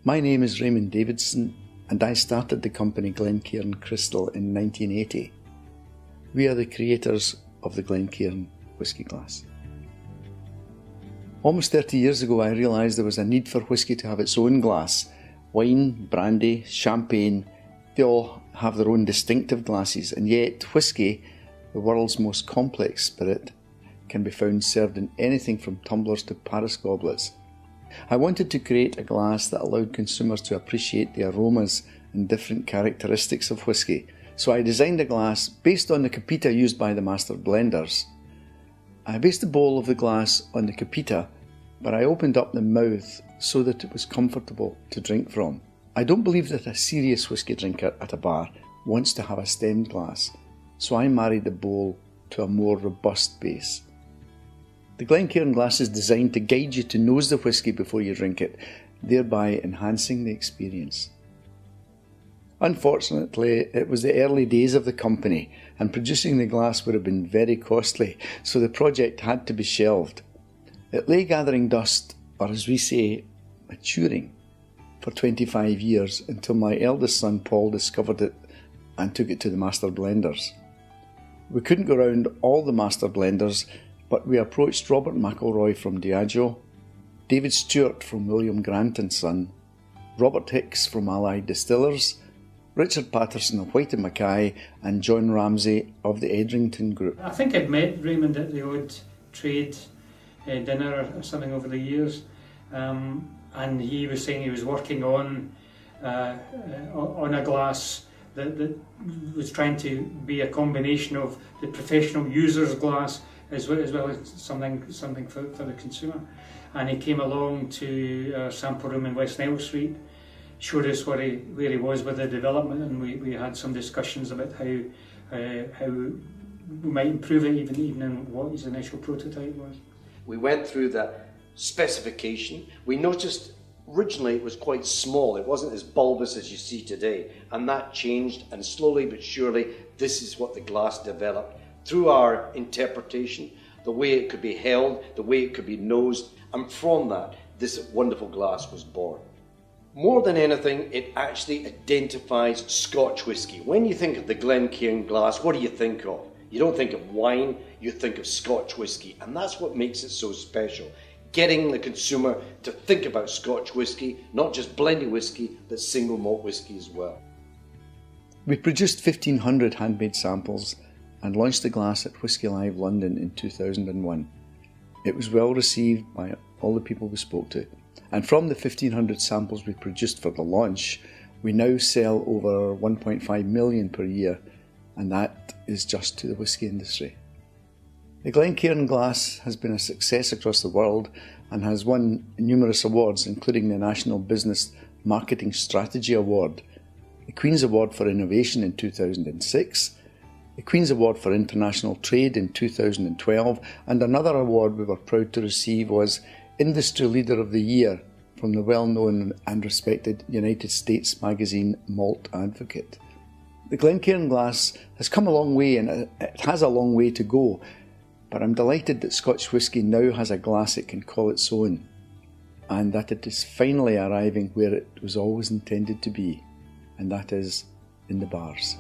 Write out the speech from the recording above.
My name is Raymond Davidson, and I started the company Glencairn Crystal in 1980. We are the creators of the Glencairn whisky glass. Almost 30 years ago, I realised there was a need for whisky to have its own glass. Wine, brandy, champagne, they all have their own distinctive glasses, and yet whisky, the world's most complex spirit, can be found served in anything from tumblers to Paris goblets. I wanted to create a glass that allowed consumers to appreciate the aromas and different characteristics of whisky, so I designed a glass based on the capita used by the master blenders. I based the bowl of the glass on the capita, but I opened up the mouth so that it was comfortable to drink from. I don't believe that a serious whisky drinker at a bar wants to have a stemmed glass, so I married the bowl to a more robust base. The Glencairn glass is designed to guide you to nose the whisky before you drink it, thereby enhancing the experience. Unfortunately, it was the early days of the company, and producing the glass would have been very costly, so the project had to be shelved. It lay gathering dust, or as we say, maturing, for 25 years until my eldest son Paul discovered it and took it to the master blenders. We couldn't go round all the master blenders, but we approached Robert McElroy from Diageo, David Stewart from William Grant & Son, Robert Hicks from Allied Distillers, Richard Patterson of White & Mackay, and John Ramsay of the Edrington Group. I think I'd met Raymond at the odd trade dinner or something over the years, and he was saying he was working on a glass that was trying to be a combination of the professional user's glass as well as something for the consumer. And he came along to our sample room in West Nile Street, showed us where he was with the development, and we had some discussions about how we might improve it even in what his initial prototype was. We went through the specification. We noticed originally it was quite small. It wasn't as bulbous as you see today, and that changed, and slowly but surely this is what the glass developed through our interpretation, the way it could be held, the way it could be nosed, and from that this wonderful glass was born. More than anything, it actually identifies Scotch whisky. When you think of the Glencairn glass, what do you think of? You don't think of wine, you think of Scotch whisky, and that's what makes it so special. Getting the consumer to think about Scotch whisky, not just blended whisky, but single malt whisky as well. We produced 1,500 handmade samples and launched the glass at Whisky Live London in 2001. It was well received by all the people we spoke to, and from the 1,500 samples we produced for the launch, we now sell over 1.5 million per year, and that is just to the whisky industry. The Glencairn glass has been a success across the world and has won numerous awards, including the National Business Marketing Strategy Award, the Queen's Award for Innovation in 2006, the Queen's Award for International Trade in 2012, and another award we were proud to receive was Industry Leader of the Year from the well-known and respected United States magazine Malt Advocate. The Glencairn glass has come a long way, and it has a long way to go, but I'm delighted that Scotch whisky now has a glass it can call its own, and that it is finally arriving where it was always intended to be, and that is in the bars.